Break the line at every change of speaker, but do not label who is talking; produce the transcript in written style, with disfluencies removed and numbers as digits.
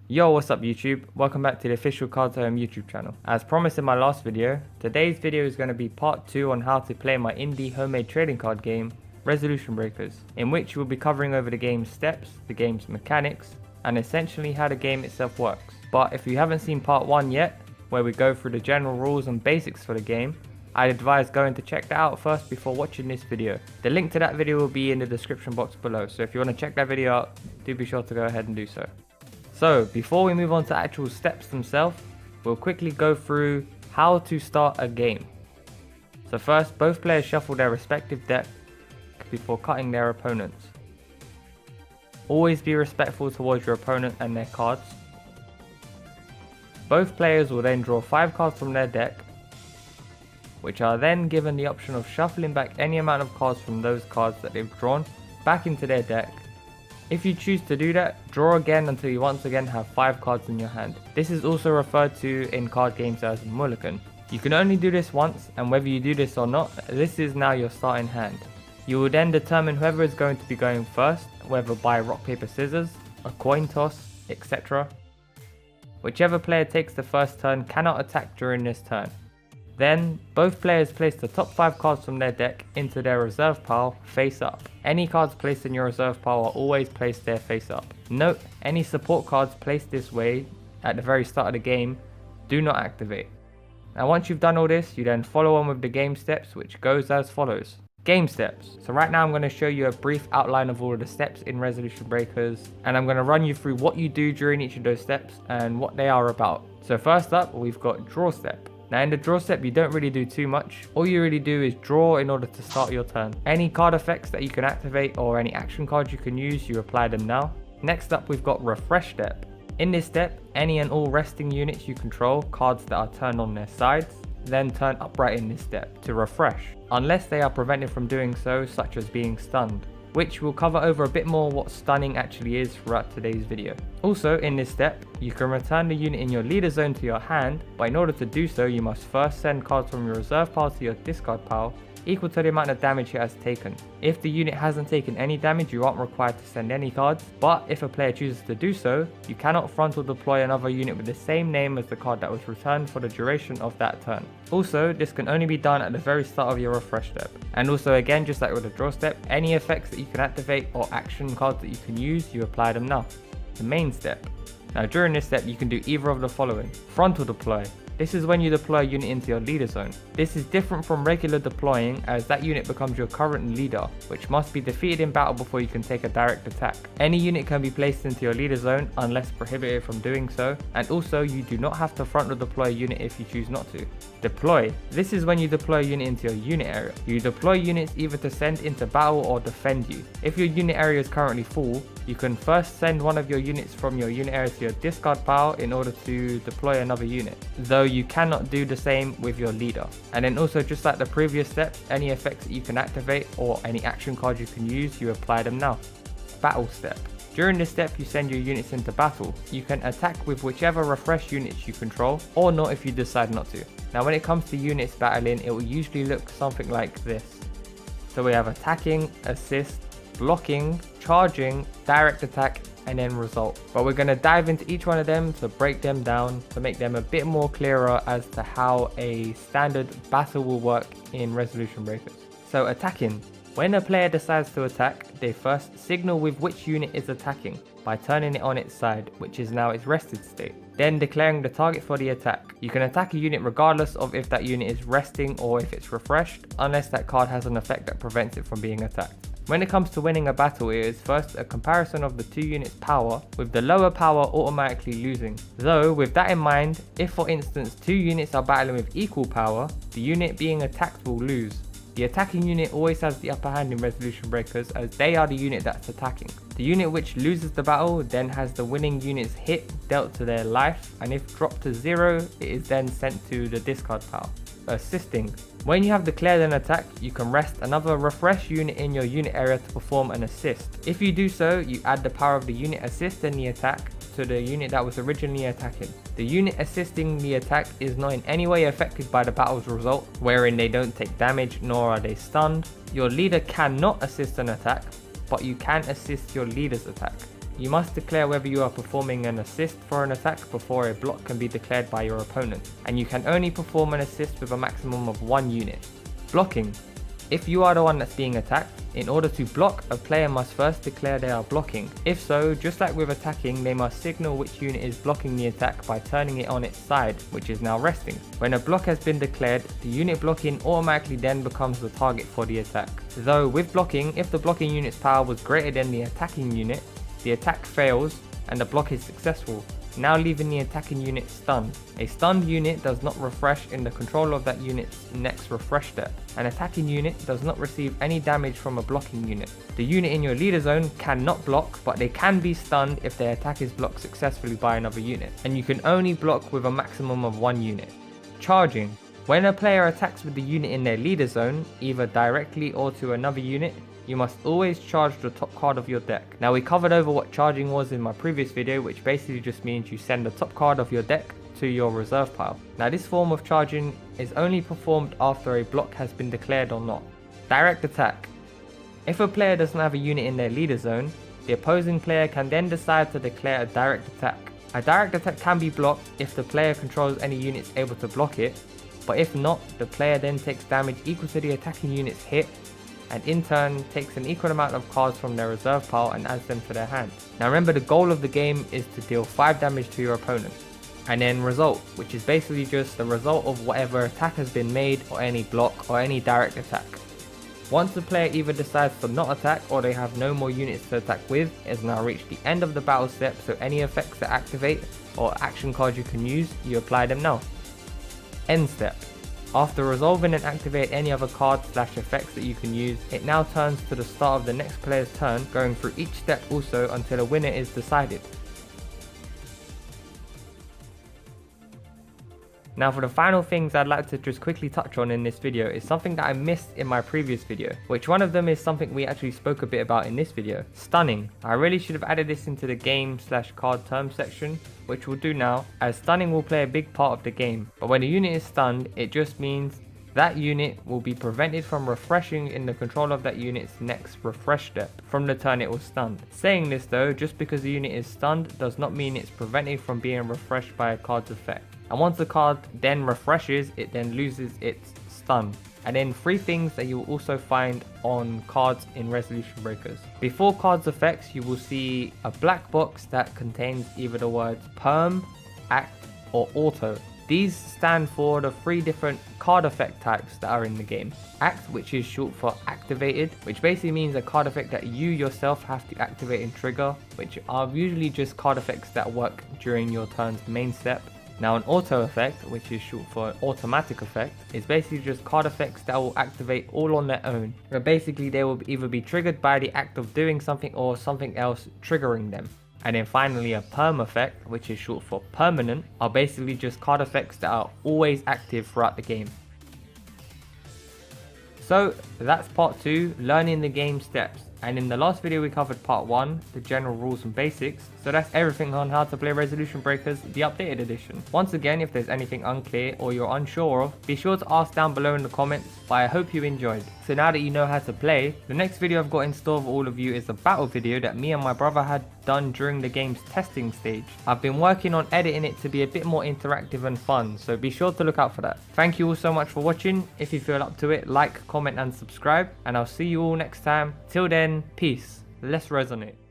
Yo, what's up YouTube? Welcome back to the official Cards Home YouTube channel. As promised in my last video, today's video is going to be part 2 on how to play my indie homemade trading card game, Resolution Breakers, in which we'll be covering over the game's steps, the game's mechanics, and essentially how the game itself works. But if you haven't seen part 1 yet, where we go through the general rules and basics for the game, I'd advise going to check that out first before watching this video. The link to that video will be in the description box below, so if you want to check that video out, do be sure to go ahead and do so. So before we move on to actual steps themselves, we'll quickly go through how to start a game. So first, both players shuffle their respective deck before cutting their opponents. Always be respectful towards your opponent and their cards. Both players will then draw 5 cards from their deck, which are then given the option of shuffling back any amount of cards from those cards that they've drawn back into their deck. If you choose to do that, draw again until you once again have 5 cards in your hand. This is also referred to in card games as mulligan. You can only do this once, and whether you do this or not, this is now your starting hand. You will then determine whoever is going to be going first, whether by rock paper scissors, a coin toss, etc. Whichever player takes the first turn cannot attack during this turn. Then, both players place the top 5 cards from their deck into their reserve pile face up. Any cards placed in your reserve pile are always placed there face up. Note, any support cards placed this way at the very start of the game do not activate. Now once you've done all this, you then follow on with the game steps, which goes as follows. Game steps. So right now I'm going to show you a brief outline of all of the steps in Resolution Breakers, and I'm going to run you through what you do during each of those steps and what they are about. So first up, we've got draw step. Now in the draw step you don't really do too much. All you really do is draw in order to start your turn. Any card effects that you can activate or any action cards you can use, you apply them now. Next up we've got refresh step. In this step, any and all resting units you control, cards that are turned on their sides, then turn upright in this step to refresh, unless they are prevented from doing so, such as being stunned, which we'll cover over a bit more what stunning actually is throughout today's video. Also in this step, you can return the unit in your leader zone to your hand, but in order to do so you must first send cards from your reserve pile to your discard pile equal to the amount of damage it has taken. If the unit hasn't taken any damage, you aren't required to send any cards, but if a player chooses to do so, you cannot frontal deploy another unit with the same name as the card that was returned for the duration of that turn. Also, this can only be done at the very start of your refresh step. And also again, just like with the draw step, any effects that you can activate or action cards that you can use, you apply them now. The main step. Now during this step you can do either of the following. Frontal deploy. This is when you deploy a unit into your leader zone. This is different from regular deploying, as that unit becomes your current leader, which must be defeated in battle before you can take a direct attack. Any unit can be placed into your leader zone unless prohibited from doing so, and also you do not have to frontal deploy a unit if you choose not to. Deploy. This is when you deploy a unit into your unit area. You deploy units either to send into battle or defend you. If your unit area is currently full, you can first send one of your units from your unit area to your discard pile in order to deploy another unit, though you cannot do the same with your leader. And then also, just like the previous steps, any effects that you can activate or any action cards you can use, you apply them now. Battle step. During this step you send your units into battle. You can attack with whichever refresh units you control, or not if you decide not to. Now when it comes to units battling, it will usually look something like this. So we have attacking, assist, blocking, charging, direct attack, and then result. But we're going to dive into each one of them to break them down to make them a bit more clearer as to how a standard battle will work in Resolution Breakers. So attacking. When a player decides to attack, they first signal with which unit is attacking by turning it on its side, which is now its rested state, then declaring the target for the attack. You can attack a unit regardless of if that unit is resting or if it's refreshed, unless that card has an effect that prevents it from being attacked. When it comes to winning a battle, it is first a comparison of the 2 units' power, with the lower power automatically losing. Though with that in mind, if for instance 2 units are battling with equal power, the unit being attacked will lose. The attacking unit always has the upper hand in Resolution Breakers, as they are the unit that's attacking. The unit which loses the battle then has the winning unit's hit dealt to their life, and if dropped to 0, it is then sent to the discard pile. Assisting. When you have declared an attack, you can rest another refresh unit in your unit area to perform an assist. If you do so, you add the power of the unit assist in the attack to the unit that was originally attacking. The unit assisting the attack is not in any way affected by the battle's result, wherein they don't take damage nor are they stunned. Your leader cannot assist an attack, but you can assist your leader's attack. you must declare whether you are performing an assist for an attack before a block can be declared by your opponent, and you can only perform an assist with a maximum of 1 unit. Blocking. If you are the one that's being attacked, in order to block, a player must first declare they are blocking. If so, just like with attacking, they must signal which unit is blocking the attack by turning it on its side, which is now resting. When a block has been declared, the unit blocking automatically then becomes the target for the attack. Though with blocking, if the blocking unit's power was greater than the attacking unit, the attack fails and the block is successful, now leaving the attacking unit stunned. A stunned unit does not refresh in the control of that unit's next refresh step. An attacking unit does not receive any damage from a blocking unit. The unit in your leader zone cannot block, but they can be stunned if their attack is blocked successfully by another unit, and you can only block with a maximum of 1 unit. Charging. When a player attacks with the unit in their leader zone, either directly or to another unit, you must always charge the top card of your deck. Now, we covered over what charging was in my previous video, which basically just means you send the top card of your deck to your reserve pile. Now, this form of charging is only performed after a block has been declared or not. Direct attack. If a player doesn't have a unit in their leader zone, the opposing player can then decide to declare a direct attack. A direct attack can be blocked if the player controls any units able to block it, but if not, the player then takes damage equal to the attacking unit's hit, and in turn takes an equal amount of cards from their reserve pile and adds them to their hand. Now remember, the goal of the game is to deal 5 damage to your opponent. And then result, which is basically just the result of whatever attack has been made, or any block or any direct attack. Once the player either decides to not attack or they have no more units to attack with, it has now reached the end of the battle step, so any effects that activate or action cards you can use, you apply them now. End step. After resolving and activate any other cards/effects that you can use, it now turns to the start of the next player's turn, going through each step also until a winner is decided. Now, for the final things I'd like to just quickly touch on in this video is something that I missed in my previous video, which one of them is something we actually spoke a bit about in this video. Stunning. I really should have added this into the game/card term section, which we'll do now, as stunning will play a big part of the game. But when a unit is stunned, it just means that unit will be prevented from refreshing in the control of that unit's next refresh step from the turn it was stunned. Saying this though, just because the unit is stunned does not mean it's prevented from being refreshed by a card's effect. And once the card then refreshes, it then loses its stun. And then 3 things that you will also find on cards in Resolution Breakers. Before cards effects, you will see a black box that contains either the words perm, act, or auto. These stand for the 3 different card effect types that are in the game. Act, which is short for activated, which basically means a card effect that you yourself have to activate and trigger, which are usually just card effects that work during your turn's main step. Now, an auto effect, which is short for automatic effect, is basically just card effects that will activate all on their own, where basically they will either be triggered by the act of doing something or something else triggering them. And then finally, a perm effect, which is short for permanent, are basically just card effects that are always active throughout the game. So that's part 2, learning the game steps. And in the last video we covered part 1, the general rules and basics. So that's everything on how to play Resolution Breakers, the updated edition. Once again, if there's anything unclear or you're unsure of, be sure to ask down below in the comments, but I hope you enjoyed. So now that you know how to play, the next video I've got in store for all of you is a battle video that me and my brother had done during the game's testing stage. I've been working on editing it to be a bit more interactive and fun, so be sure to look out for that. Thank you all so much for watching. If you feel up to it, like, comment and subscribe, and I'll see you all next time. Till then, peace. Let's resonate.